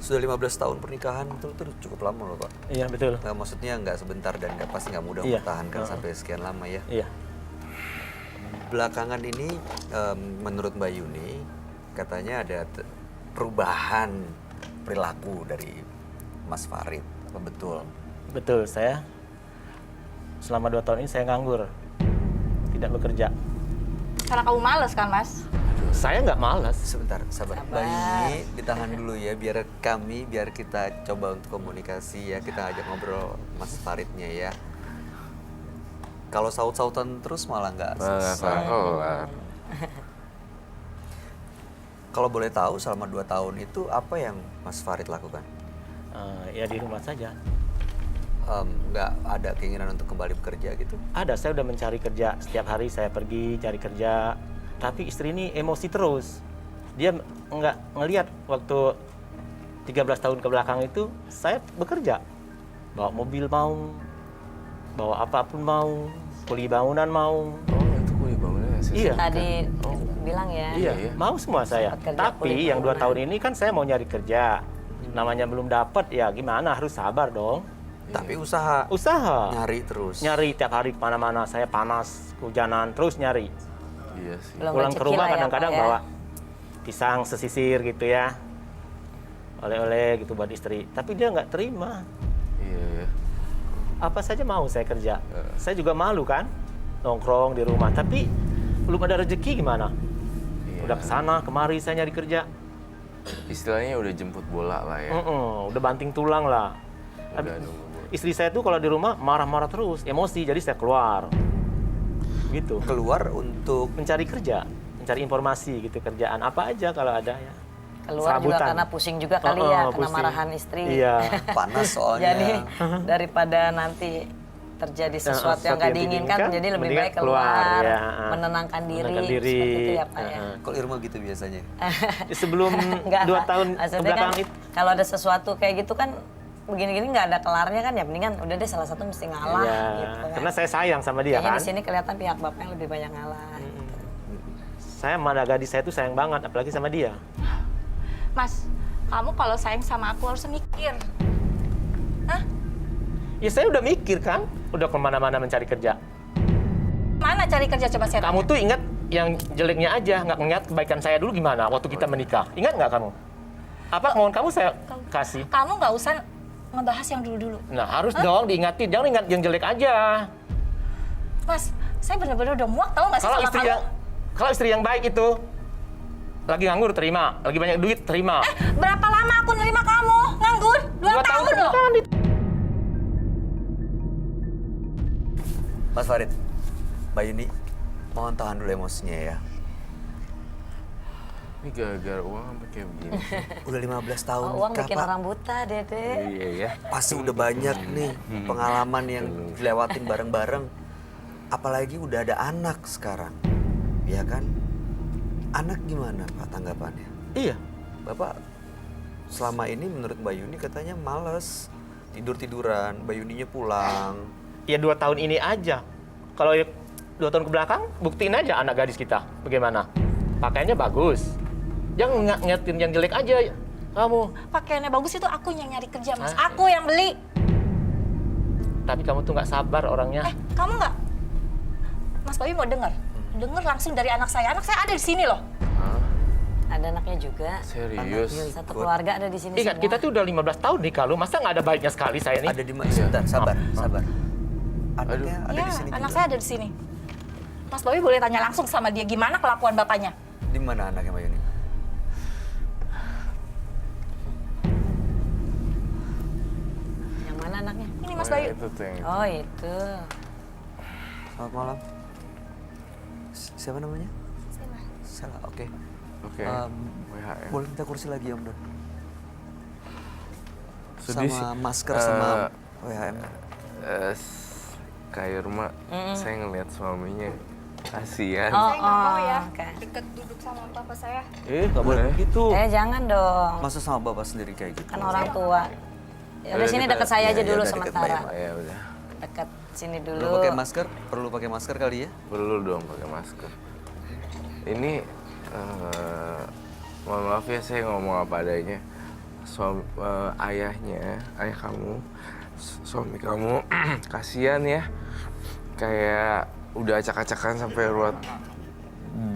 Sudah 15 tahun pernikahan, itu cukup lama loh Pak. Iya, betul. Nah, maksudnya nggak sebentar dan pasti nggak mudah Iya. mempertahankan sampai sekian lama ya. Iya. Belakangan ini menurut Mbak Yuni katanya ada perubahan perilaku dari Mas Farid. Apa betul? Betul, saya selama 2 tahun ini saya nganggur. Tidak bekerja. Karena kamu males kan, Mas? Saya nggak malas. Sebentar, sabar. Sabar. Mbak Yuni ditahan dulu ya, biar kita coba untuk komunikasi ya, kita ajak ngobrol Mas Faridnya ya. Kalau saut-sautan terus malah nggak selesai. Kalau boleh tahu selama 2 tahun itu apa yang Mas Farid lakukan? Ya di rumah saja. Nggak ada keinginan untuk kembali bekerja gitu? Ada, saya udah mencari kerja. Setiap hari saya pergi cari kerja. Tapi istri ini emosi terus. Dia nggak ngelihat waktu 13 tahun ke belakang itu saya bekerja. Bawa mobil mau, bawa apapun mau, kuli bangunan mau. Oh, itu kuli bangunan ya? Iya. Tadi bilang ya. Iya, Iya. mau semua saya. Sempat kerja Tapi kuli yang 2 bangunan. tahun ini kan saya mau nyari kerja. Namanya belum dapat ya gimana, harus sabar dong. Tapi usaha Usaha. nyari terus. Nyari tiap hari kemana-mana, saya panas, hujanan, terus nyari. Iya sih. Belum Pulang ke rezeki rumah lah ya, kadang-kadang Pak, ya. bawa pisang sesisir gitu ya. Oleh-oleh gitu buat istri. Tapi dia nggak terima. Iya, iya. Apa saja mau saya kerja. Saya juga malu kan, nongkrong di rumah. Tapi belum ada rezeki gimana? Iya. Udah kesana, kemari saya nyari kerja. Istilahnya udah jemput bola lah ya. Udah banting tulang lah. Udah nunggu bola. Istri saya tuh kalau di rumah marah-marah terus, emosi. Jadi saya keluar. Gitu. Keluar untuk Mencari kerja, mencari informasi gitu, kerjaan apa aja kalau ada ya. Keluar juga Serabutan. karena pusing juga kali ya, kena Pusing. marahan istri. Iya. panas soalnya. Jadi daripada nanti terjadi sesuatu yang nggak diinginkan, jadi lebih mendingan baik keluar, ya. menenangkan diri, Menenangkan diri. seperti itu ya Pak ya. Kalau Irma gitu biasanya. Sebelum Nggak, 2 Pak. tahun Maksudnya belakangan kan, itu. kalau ada sesuatu kayak gitu kan begini-gini nggak ada kelarnya kan ya, mendingan udah deh salah satu mesti ngalah Iya, gitu kan. karena saya sayang sama dia Kayaknya kan. di sini kelihatan pihak bapak yang lebih banyak ngalah. Gitu. Saya sama gadis saya tuh sayang banget, apalagi sama dia. Mas, kamu kalau sayang sama aku harus mikir. Hah? Ya saya udah mikir kan, udah kemana-mana mencari kerja. Mana cari kerja coba saya Kamu tanya. tuh ingat yang jeleknya aja, nggak ngeliat kebaikan saya dulu gimana waktu kita menikah. Ingat nggak kamu? Apa kemauan kamu saya kasih? Kamu nggak usah ngebahas yang dulu-dulu. Nah harus dong diingatin, jangan ingat yang jelek aja. Mas, saya bener-bener udah muak tau nggak sih Kalau sama istri kamu? kalau istri yang baik itu lagi nganggur terima, lagi banyak duit terima. Berapa lama aku nerima kamu? Nganggur? 2 tahun loh. pernikahan itu. Mas Farid, Mbak Yuni, mohon tahan dulu emosinya ya. Ini gara-gara uang sampai kayak begini. Udah 15 tahun Oh, uang nikah, bikin Pak. orang buta, Dede. Iya ya. Pasti udah banyak nih pengalaman yang dilewatin bareng-bareng. Apalagi udah ada anak sekarang. Ya kan? Anak gimana Pak tanggapannya? Iya. Bapak selama ini menurut Mbak Yuni katanya males. Tidur-tiduran, Mbak Yuninya pulang. Ya 2 tahun ini aja. Kalau 2 tahun ke belakang, buktiin aja anak gadis kita. Bagaimana? Pakaiannya bagus. Jangan ngingetin yang jelek aja kamu. Pakaiannya bagus itu aku yang nyari kerja, Mas. Hah? Aku yang beli. Tapi kamu tuh nggak sabar orangnya. Kamu nggak? Mas Bayu mau dengar? Dengar langsung dari anak saya. Anak saya ada di sini loh. Hah? Ada anaknya juga. Serius? Satu keluarga ada di sini Ingat, semua. kita tuh udah 15 tahun nih kalau masa nggak ada baiknya sekali saya nih. Ada di mana? Sebentar, sabar, sabar. Anaknya ada Iya, di sini anak juga. saya ada di sini. Mas Bayu boleh tanya langsung sama dia gimana kelakuan bapaknya. Di mana anaknya Mbak Yuni? Yang mana anaknya? Ini Mas Oh, Bayu. Itu tuh yang Oh itu. Selamat malam. Siapa namanya? Salah, oke. Oke. WHM. Boleh minta kursi lagi Om Don? Sedih Sama sih. masker sama WHM. Kak Irma, saya ngeliat suaminya. Kasihan. Oh, Saya nggak mau ya oke. deket duduk sama papa saya. Nggak boleh Boleh. begitu. Jangan dong. Masa sama bapak sendiri kayak gitu? Kan orang tua. Ya udah Udah, sini kita- dekat saya ya, aja ya dulu udah, deket sementara. Mbak Ya udah. Dekat sini Perlu dulu. pakai masker? Perlu pakai masker kali ya? Perlu dong pakai masker. Ini mohon maaf ya saya ngomong apa adanya. ayah kamu, suami kamu kasihan ya. Kayak udah acak-acakan sampai ruwet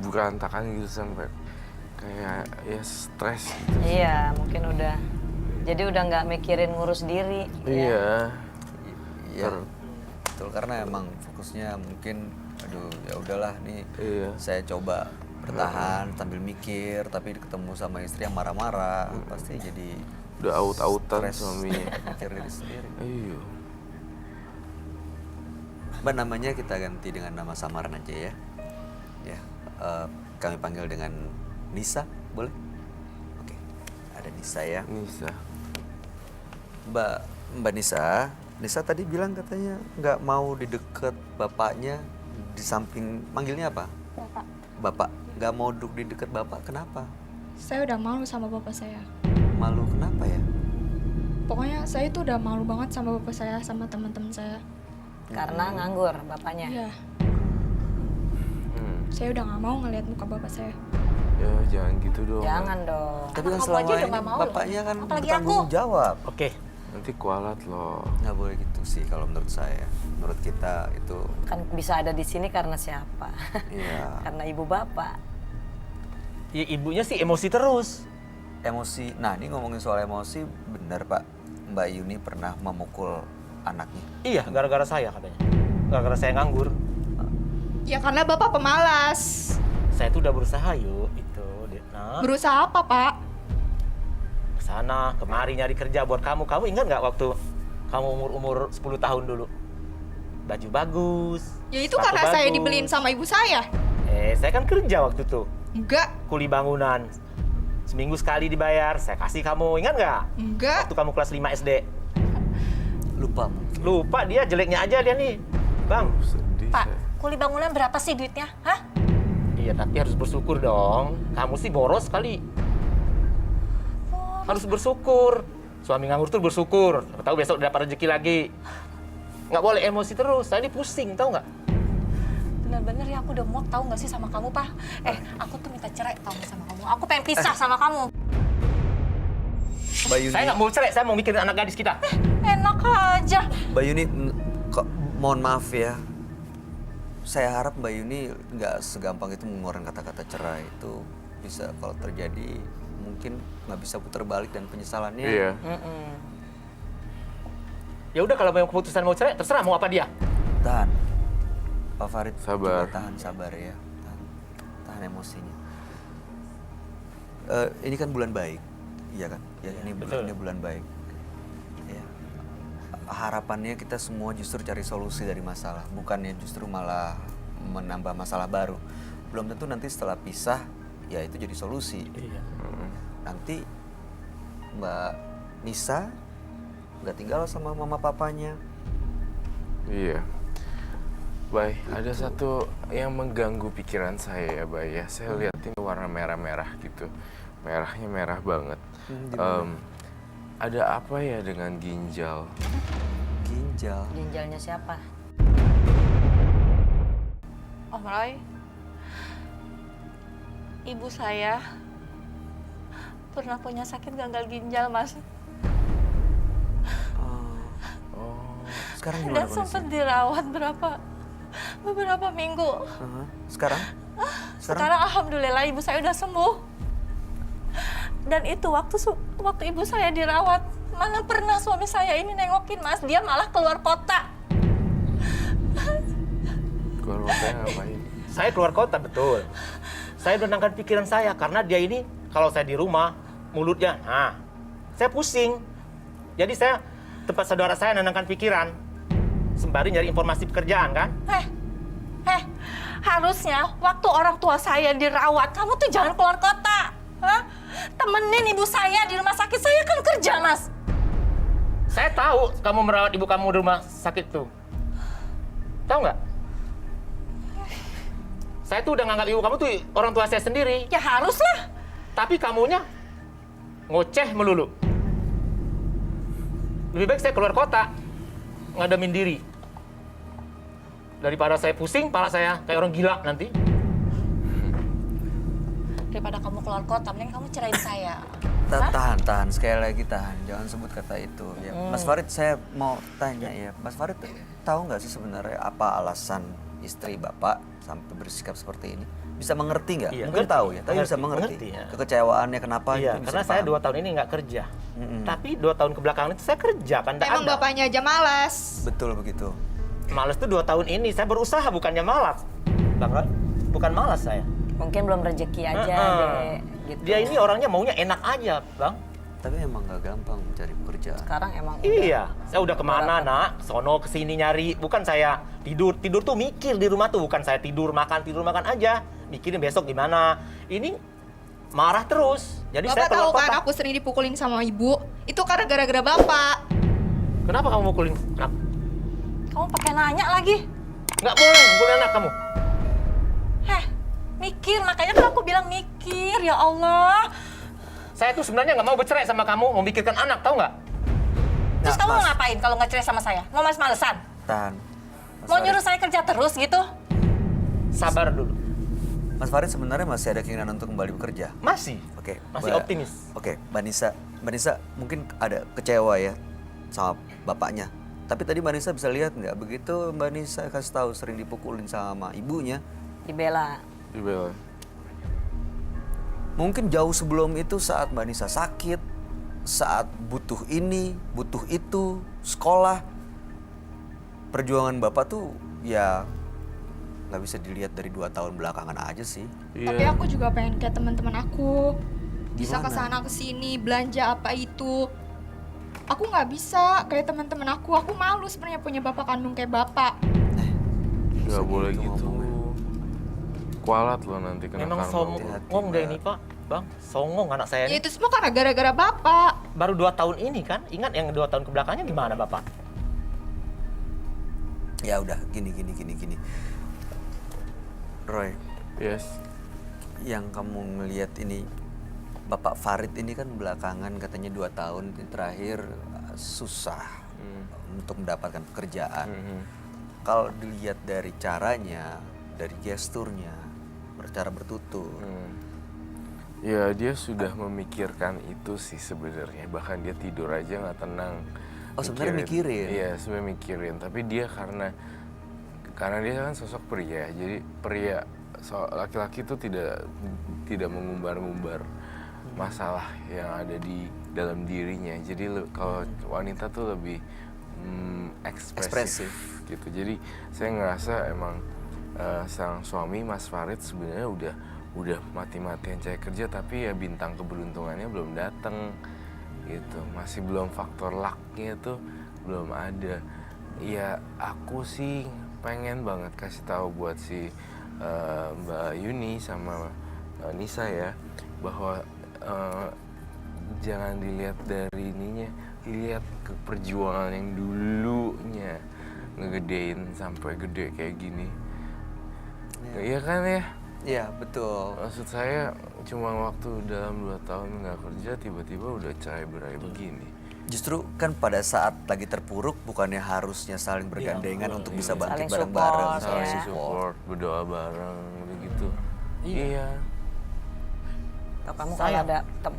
berantakan gitu, sampai kayak ya stres gitu. Iya, mungkin udah. Jadi udah nggak mikirin ngurus diri. Iya. Iya, betul, karena emang fokusnya mungkin, aduh ya udahlah nih, Iya. saya coba bertahan sambil mikir, tapi ketemu sama istri yang marah-marah, pasti jadi Udah aut-autan stres, suaminya. mikir diri sendiri. Iya. Mbak, namanya kita ganti dengan nama samaran aja ya. Ya, kami panggil dengan Nisa, boleh? Oke, ada Nisa ya. Nisa. Mbak Nisa, Nisa tadi bilang katanya nggak mau di deket bapaknya, di samping, manggilnya apa? Bapak, Bapak, nggak mau duduk di deket bapak, kenapa? saya udah malu sama bapak saya. Malu kenapa ya? Pokoknya saya itu udah malu banget sama bapak saya, sama teman-teman saya. Karena nganggur bapaknya. Iya, Hmm. saya udah nggak mau ngelihat muka bapak saya. Ya jangan gitu dong. Jangan dong. Tapi Anak kan kamu selama aja udah ini nggak mau loh. bapaknya kan Apalagi bertanggung aku. jawab. Oke, Nanti kualat loh. Nggak boleh gitu sih kalau menurut saya. Menurut kita itu, Kan bisa ada di sini karena siapa? ya Karena ibu bapak. ya ibunya sih emosi terus. emosi. Nah, ini ngomongin soal emosi, benar Pak, Mbak Yuni pernah memukul anaknya. Iya, gara-gara saya katanya. Gara-gara saya nganggur. Ya karena bapak pemalas. Saya tuh udah berusaha yuk itu, nah, Berusaha apa, Pak? kesana kemari nyari kerja buat kamu. Kamu ingat nggak waktu kamu umur 10 tahun dulu? Baju bagus. Ya itu sepatu karena saya bagus. dibeliin sama ibu saya. Saya kan kerja waktu itu. Enggak, Kuli bangunan. Seminggu sekali dibayar, saya kasih kamu. Ingat nggak? enggak. Waktu kamu kelas 5 SD. Lupa mungkin. Lupa dia, jeleknya aja dia nih. Bang. Sedih Pak, saya. kuli bangunan berapa sih duitnya? Hah? Iya, tapi harus bersyukur dong. Kamu sih boros kali. Harus bersyukur. Suami nganggur tuh bersyukur. Tahu besok dapat rezeki lagi. Nggak boleh emosi terus. Saya ini pusing, tahu nggak? Bener-bener ya, aku udah muak tahu nggak sih sama kamu, Pak? Aku tuh minta cerai tahu nggak sama kamu. Aku pengen pisah sama kamu. Mbak Yuni, Saya nggak mau cerai, saya mau mikirin anak gadis kita. Enak aja. Mbak Yuni, kok mohon maaf ya. Saya harap Mbak Yuni nggak segampang itu mengeluarkan kata-kata cerai. Itu bisa kalau terjadi mungkin nggak bisa putar balik dan penyesalannya. Iya. Ya udah kalau memang keputusan mau cerai, terserah mau apa dia. Tahan, Pak Farid. Sabar. Coba tahan, sabar ya. Tahan emosinya. Ini kan bulan baik, iya kan? Ya, ini betul. bulan baik. Ya. Harapannya kita semua justru cari solusi dari masalah, bukannya justru malah menambah masalah baru. Belum tentu nanti setelah pisah, ya itu jadi solusi. Iya. Nanti Mbak Nisa nggak tinggal sama mama papanya. Iya. Bay, ada satu yang mengganggu pikiran saya ya, Bay. Ya, saya lihat ini warna merah-merah gitu. Merahnya merah banget. Ada apa ya dengan ginjal? Ginjal. Ginjalnya siapa? Om Roy, ibu saya pernah punya sakit gagal ginjal, Mas. Oh, sekarang gimana Dan kondisinya? sempat dirawat beberapa minggu. Sekarang? Sekarang alhamdulillah ibu saya udah sembuh. Dan itu waktu ibu saya dirawat, mana pernah suami saya ini nengokin, Mas. Dia malah keluar kota. Keluar kotanya ngapain? Saya keluar kota, betul. Saya menenangkan pikiran saya, karena dia ini, kalau saya di rumah, mulutnya, nah, saya pusing. Jadi saya, tempat saudara saya menenangkan pikiran, sembari nyari informasi pekerjaan, kan? Harusnya waktu orang tua saya dirawat, kamu tuh jangan keluar kota. Hah? Temenin ibu saya di rumah sakit, saya kan kerja, Mas. Saya tahu kamu merawat ibu kamu di rumah sakit tuh. Tahu nggak? Saya tuh udah nganggap ibu kamu tuh orang tua saya sendiri. Ya haruslah. Tapi kamunya ngoceh melulu. Lebih baik saya keluar kota, ngadamin diri. Daripada saya pusing, pala saya kayak orang gila nanti. Daripada kamu keluar kota, mending kamu cerain saya. Tahan, sekali lagi tahan, jangan sebut kata itu. Ya, Mas Farid, saya mau tanya ya, Mas Farid tahu nggak sih sebenarnya apa alasan istri Bapak sampai bersikap seperti ini? Bisa mengerti nggak? Iya, Mungkin ngerti. tahu ya, tapi bisa Mengerti, mengerti. ya. Kekecewaannya kenapa? Iya, itu bisa karena saya dipahami. 2 tahun ini nggak kerja. Tapi 2 tahun kebelakangan itu saya kerja kan, nggak Emang ada. bapaknya aja malas. Betul begitu. Males tuh 2 tahun ini, saya berusaha bukannya malas. Bang Roy, bukan malas saya. Mungkin belum rezeki aja deh. Gitu. Dia ini orangnya maunya enak aja, Bang. Tapi emang nggak gampang mencari pekerjaan. Sekarang emang Iya, saya udah kemana nak, sono kesini nyari, bukan saya tidur tuh mikir di rumah tuh, bukan saya tidur makan aja, mikirin besok gimana. Ini marah terus, jadi saya Bapak tahu keluar kan kota. aku sering dipukulin sama ibu. Itu karena gara-gara bapak. Kenapa kamu mukulin anak? Kamu pakai nanya lagi. Nggak boleh mukulin anak kamu. Mikir, makanya kan aku bilang mikir, ya Allah. Saya tuh sebenarnya nggak mau bercerai sama kamu, mau mikirkan anak, tahu nggak? Terus Nah, kamu mau Mas. ngapain kalau nggak cerai sama saya? Mau males-malesan? Tahan. Mas Mau Farid. nyuruh saya kerja terus gitu? Sabar dulu. Mas Farid sebenarnya masih ada keinginan untuk kembali bekerja. Masih. Oke. Masih Mbak- optimis. Oke, Mbak Nisa mungkin ada kecewa ya sama bapaknya. Tapi tadi Mbak Nisa bisa lihat nggak begitu Mbak Nisa kasih tahu sering dipukulin sama ibunya. dibela. Dibela. Mungkin jauh sebelum itu saat Mbak Nisa sakit, saat butuh ini, butuh itu, sekolah. Perjuangan Bapak tuh ya nggak bisa dilihat dari 2 tahun belakangan aja sih. Tapi aku juga pengen kayak teman-teman aku. Bisa Gimana? kesana kesini belanja apa itu. Aku nggak bisa kayak teman-teman aku. Aku malu sebenarnya punya bapak kandung kayak bapak. Gak boleh gitu gitu. Kualat lo nanti kena Memang karma. songong deh ini Pak, Bang. Songong anak saya Ya ini. itu semua karena gara-gara bapak. Baru 2 tahun ini kan, ingat yang 2 tahun kebelakangnya gimana Bapak? Ya udah gini. Roy, Yes. yang kamu ngelihat ini Bapak Farid ini kan belakangan katanya 2 tahun terakhir susah untuk mendapatkan pekerjaan. Kalau dilihat dari caranya, dari gesturnya, cara bertutur, Ya dia sudah memikirkan itu sih sebenarnya. Bahkan dia tidur aja nggak tenang. Oh, sebenarnya mikirin? Iya sebenarnya mikirin. Tapi dia karena dia kan sosok pria. Jadi pria laki-laki itu tidak mengumbar-ngumbar masalah yang ada di dalam dirinya. Jadi kalau wanita tuh lebih ekspresif gitu. Jadi saya ngerasa emang sang suami Mas Farid sebenarnya udah mati-matian cari kerja, tapi ya bintang keberuntungannya belum datang gitu. Masih belum faktor luck-nya tuh belum ada. Ya aku sih pengen banget kasih tahu buat si Mbak Yuni sama Nisa ya, bahwa jangan dilihat dari ininya, lihat ke perjuangan yang dulunya ngegedein sampai gede kayak gini. Iya kan ya? Iya betul. Maksud saya cuma waktu dalam 2 tahun nggak kerja tiba-tiba udah cerai-berai begini. Justru kan pada saat lagi terpuruk bukannya harusnya saling bergandengan untuk bisa bangkit Saling bareng-bareng, support, saling ya. support. Berdoa bareng begitu. Iya. Atau kamu kalau Sayang. ada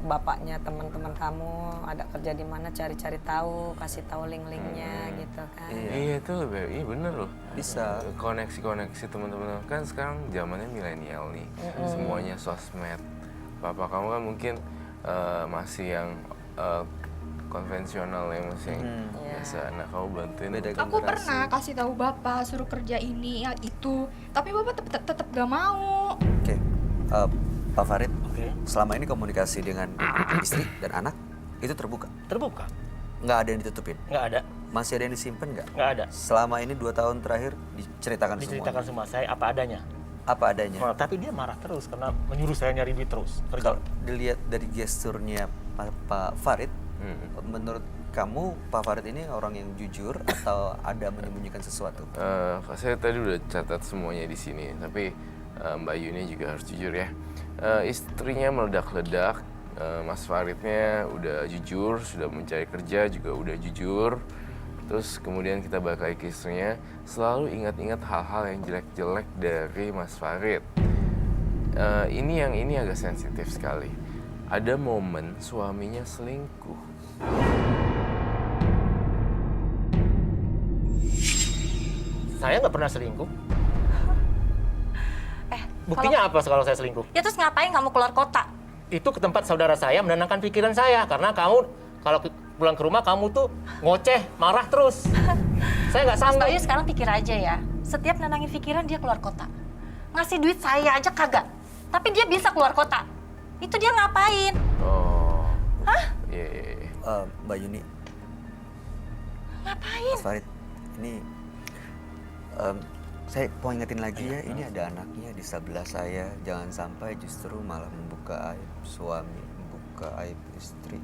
bapaknya teman-teman kamu ada kerja di mana cari-cari tahu, kasih tahu link-linknya gitu kan. Iya itu lebih, iya bener loh. Bisa. Koneksi teman-teman kan sekarang zamannya milenial nih, semuanya sosmed. Papa kamu kan mungkin masih yang konvensional yang masih yang biasa. Nah kamu bantuin. Beda Aku generasi. pernah kasih tahu bapak suruh kerja ini ya itu, tapi bapak tetap gak mau. Oke, Pak Farid, Oke. selama ini komunikasi dengan istri dan anak itu terbuka? Terbuka? Nggak ada yang ditutupin? Nggak ada, Masih ada yang disimpan nggak? nggak ada. Selama ini 2 tahun terakhir diceritakan Diceritakan semua? semua, saya apa adanya. Apa adanya? Nah, tapi dia marah terus karena menyuruh saya nyari duit terus. Kerja. Kalau dilihat dari gesturnya Pak Farid, menurut kamu Pak Farid ini orang yang jujur atau ada menyembunyikan sesuatu? Saya tadi udah catat semuanya di sini, tapi Mbak Yuni juga harus jujur ya. Istrinya meledak-ledak, Mas Faridnya udah jujur, sudah mencari kerja juga udah jujur. Terus kemudian kita balik lagi ke istrinya, selalu ingat-ingat hal-hal yang jelek-jelek dari Mas Farid. Ini agak sensitif sekali. ada momen suaminya selingkuh. Saya nggak pernah selingkuh. Eh, Buktinya apa kalau saya selingkuh? ya terus ngapain kamu keluar kota? Itu ke tempat saudara saya menenangkan pikiran saya. Karena kamu, kalau pulang ke rumah kamu tuh ngoceh, marah terus. Saya nggak Mas sanggup. Bayu sekarang pikir aja ya, setiap nenangin pikiran dia keluar kota. Ngasih duit saya aja kagak, tapi dia bisa keluar kota. Itu dia ngapain? Oh. Hah? Iya, iya, iya. Mbak Yuni, Ngapain? Mas Farid, ini saya mau ingetin lagi ya, ini ada anaknya di sebelah saya. Jangan sampai justru malah membuka aib suami, membuka aib istri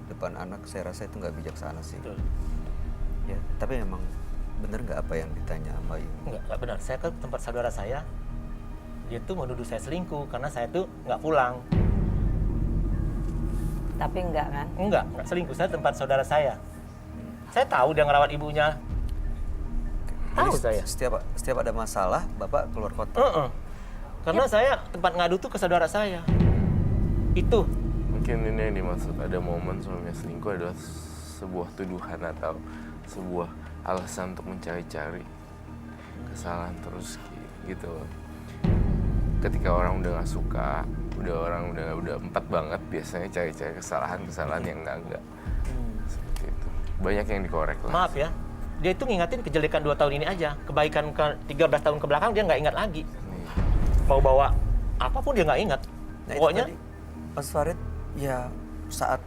depan anak. Saya rasa itu nggak bijaksana sih. Betul. Ya, tapi memang bener nggak apa yang ditanya Mbak Yuni? Nggak benar. Saya ke tempat saudara saya, dia tuh mau nuduh saya selingkuh karena saya tuh nggak pulang. Tapi enggak kan? Nggak selingkuh. Saya tempat saudara saya. Saya tahu dia ngerawat ibunya. Tahu Jadi saya. setiap ada masalah, Bapak keluar kota. Karena saya tempat ngadu tuh ke saudara saya. Itu. Mungkin ini yang dimaksud ada momen suaminya selingkuh adalah sebuah tuduhan atau sebuah alasan untuk mencari-cari kesalahan terus gitu. Ketika orang udah nggak suka, orang udah empat banget, biasanya cari-cari kesalahan yang enggak. Seperti itu. Banyak yang dikorek lah. Maaf ya, dia itu ngingatin kejelekan 2 tahun ini aja. Kebaikan 13 tahun ke belakang dia nggak ingat lagi. Nih. Mau bawa apapun dia nggak ingat. Nah, itu Pokoknya tadi, Mas Farid, ya saat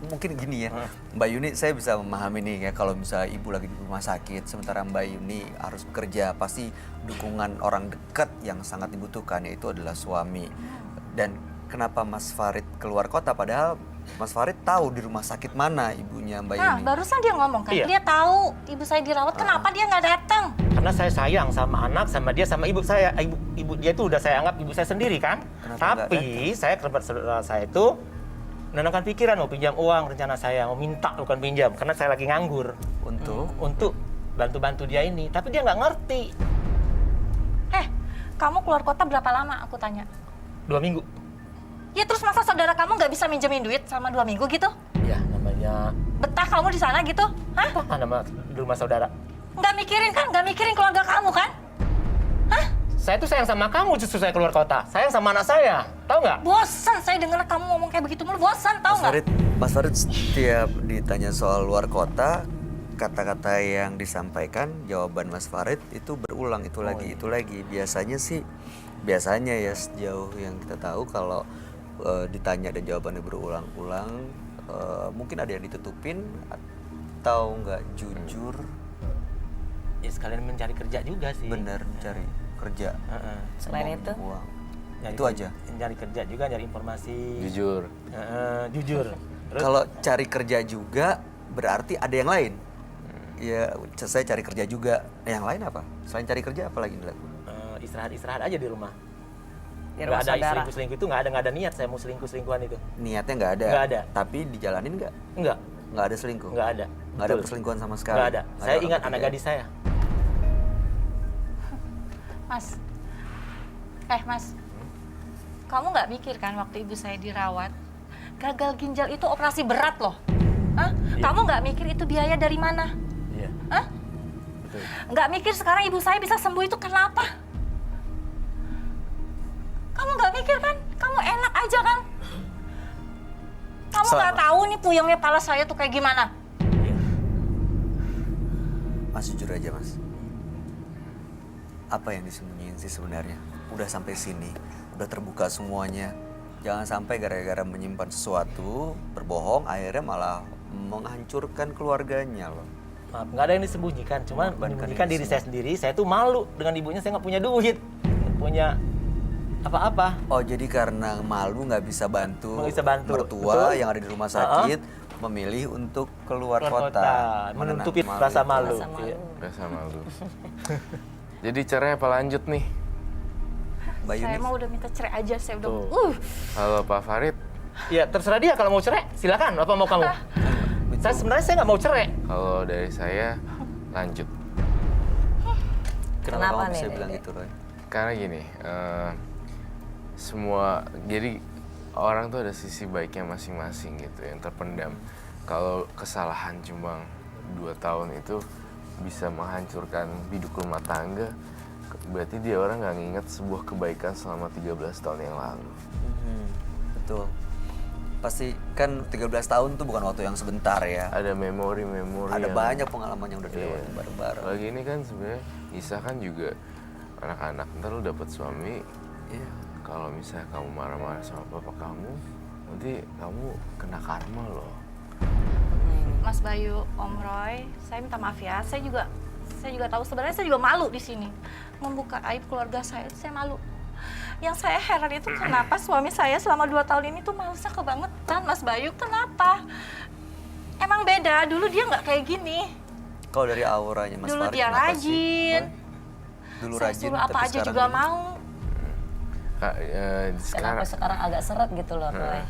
mungkin gini ya, Mbak Yuni, saya bisa memahami nih ya, kalau misalnya ibu lagi di rumah sakit, sementara Mbak Yuni harus bekerja, pasti dukungan orang dekat yang sangat dibutuhkan yaitu adalah suami. Dan kenapa Mas Farid keluar kota, padahal Mas Farid tahu di rumah sakit mana ibunya Mbak Nah, Yuni. barusan dia ngomong kan, Iya. dia tahu ibu saya dirawat, kenapa dia nggak datang? karena saya sayang sama anak, sama dia, sama ibu saya. Ibu dia itu udah saya anggap ibu saya sendiri kan. Kenapa nggak Tapi saya ke tempat saudara saya itu menenangkan pikiran, mau pinjam uang, rencana saya mau minta bukan pinjam, karena saya lagi nganggur untuk bantu-bantu dia ini. Tapi dia nggak ngerti. Kamu keluar kota berapa lama? Aku tanya. 2 minggu. Ya terus masa saudara kamu nggak bisa minjemin duit selama 2 minggu gitu? Ya namanya Betah kamu di sana gitu? Hah? apa nama di rumah saudara? Nggak mikirin kan? Nggak mikirin keluarga kamu kan? Saya tuh sayang sama kamu, justru saya keluar kota. Sayang sama anak saya, tahu nggak? Bosan saya dengar kamu ngomong kayak begitu mulu. Bosan, tahu nggak? Mas Farid setiap ditanya soal luar kota, kata-kata yang disampaikan, jawaban Mas Farid itu berulang, itu lagi. Biasanya ya sejauh yang kita tahu kalau ditanya dan jawabannya berulang-ulang, mungkin ada yang ditutupin atau nggak jujur. Ya sekalian mencari kerja juga sih. Bener, cari kerja. Selain ngomongin itu? uang. Nyari Itu aja. Nyari kerja juga, nyari informasi. Jujur. Jujur. Terus Kalau cari kerja juga berarti ada yang lain. Ya, saya cari kerja juga. Yang lain apa? Selain cari kerja apa lagi dilakukan? istirahat aja di rumah. Di Nggak rumah ada saudara. selingkuh-selingkuh itu, nggak ada niat saya mau selingkuh-selingkuhan itu. Niatnya nggak ada. Nggak ada. Tapi dijalanin nggak? Enggak, Nggak ada selingkuh. nggak ada. Nggak ada Betul. perselingkuhan sama sekali. Nggak ada. Nggak Saya orang ingat ketiga anak ya? gadis saya. Mas, kamu nggak mikir kan waktu ibu saya dirawat, gagal ginjal itu operasi berat loh. Hah? Iya. Kamu nggak mikir itu biaya dari mana? Iya. Hah? Betul. Nggak mikir sekarang ibu saya bisa sembuh itu kenapa? Kamu nggak mikir kan? Kamu enak aja kan? Kamu nggak tahu nih puyengnya pala saya tuh kayak gimana? Mas jujur aja Mas. Apa yang disembunyiin sih sebenarnya? Udah sampai sini, udah terbuka semuanya. Jangan sampai gara-gara menyimpan sesuatu, berbohong, akhirnya malah menghancurkan keluarganya loh. Maaf, nggak ada yang disembunyikan. Cuma Mengorbankan menyembunyikan diri diri saya sendiri. Saya tuh malu dengan ibunya. Saya nggak punya duit, nggak punya apa-apa. Oh jadi karena malu nggak bisa bantu, Nggak bisa bantu, mertua betul. yang ada di rumah sakit, memilih untuk keluar kota. menutupi Menenang rasa itu. malu. Rasa malu. Iya. Rasa malu. Jadi cerai apa lanjut nih? Mbak Saya Yuni, mau udah minta cerai aja, saya udah. Tuh. Kalau Pak Farid, Ya terserah dia kalau mau cerai, silakan. Apa mau kamu? Saya sebenarnya saya nggak mau cerai. kalau dari saya lanjut. kenapa Kenapa kamu bisa nih, bilang Dede? gitu Roy? Karena gini, semua jadi orang tuh ada sisi baiknya masing-masing gitu yang terpendam. Kalau kesalahan cuma 2 tahun itu bisa menghancurkan hidup rumah tangga, berarti dia orang nggak nginget sebuah kebaikan selama 13 tahun yang lalu. Betul. Pasti kan 13 tahun tuh bukan waktu yang sebentar ya. Ada memori-memori Ada yang- banyak pengalaman yang udah Iya. dilewati bareng-bareng. Lagi ini kan sebenarnya Isa kan juga anak-anak, ntar lu dapet suami, Iya. kalau misalnya kamu marah-marah sama bapak kamu, nanti kamu kena karma loh. Mas Bayu, Om Roy, saya minta maaf ya. Saya juga tahu sebenarnya saya juga malu di sini. Membuka aib keluarga saya malu. Yang saya heran itu kenapa suami saya selama 2 tahun ini tuh malesnya kebangetan, Mas Bayu. Kenapa? Emang beda, dulu dia nggak kayak gini. Kalau dari auranya Mas Dulu Farid dia kenapa sih? rajin. Dulu Saya rajin suruh apa tapi aja sekarang juga gini. mau. Kak, Kenapa sekarang agak seret gitu loh, Roy?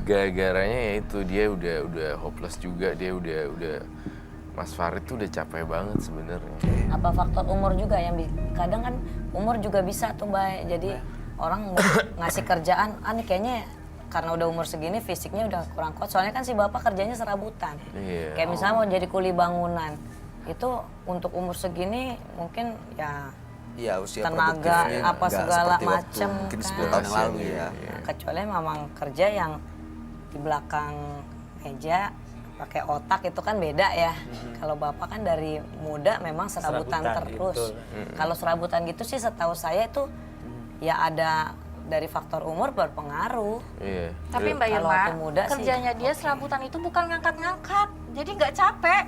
gara-garanya ya itu dia udah hopeless juga, dia udah Mas Farid tuh udah capek banget sebenarnya. Apa faktor umur juga yang kadang kan umur juga bisa tuh, Bay. Jadi orang ngasih kerjaan, nih kayaknya karena udah umur segini fisiknya udah kurang kuat. Soalnya kan si bapak kerjanya serabutan. Iya. Kayak misalnya mau jadi kuli bangunan. Itu untuk umur segini mungkin ya Iya, usia tenaga produktifnya apa nggak segala seperti waktu macem mungkin kan. 10 tahun yang lalu ya. Nah, kecuali memang kerja yang di belakang meja pakai otak itu kan beda ya. Kalau bapak kan dari muda memang serabutan Serabutan, terus. betul. Kalau serabutan gitu sih setahu saya itu ya ada dari faktor umur berpengaruh. Iya. Tapi Iya. Mbak Kalau Irma, waktu muda sih, kerjanya dia serabutan itu bukan ngangkat-ngangkat. Jadi nggak capek.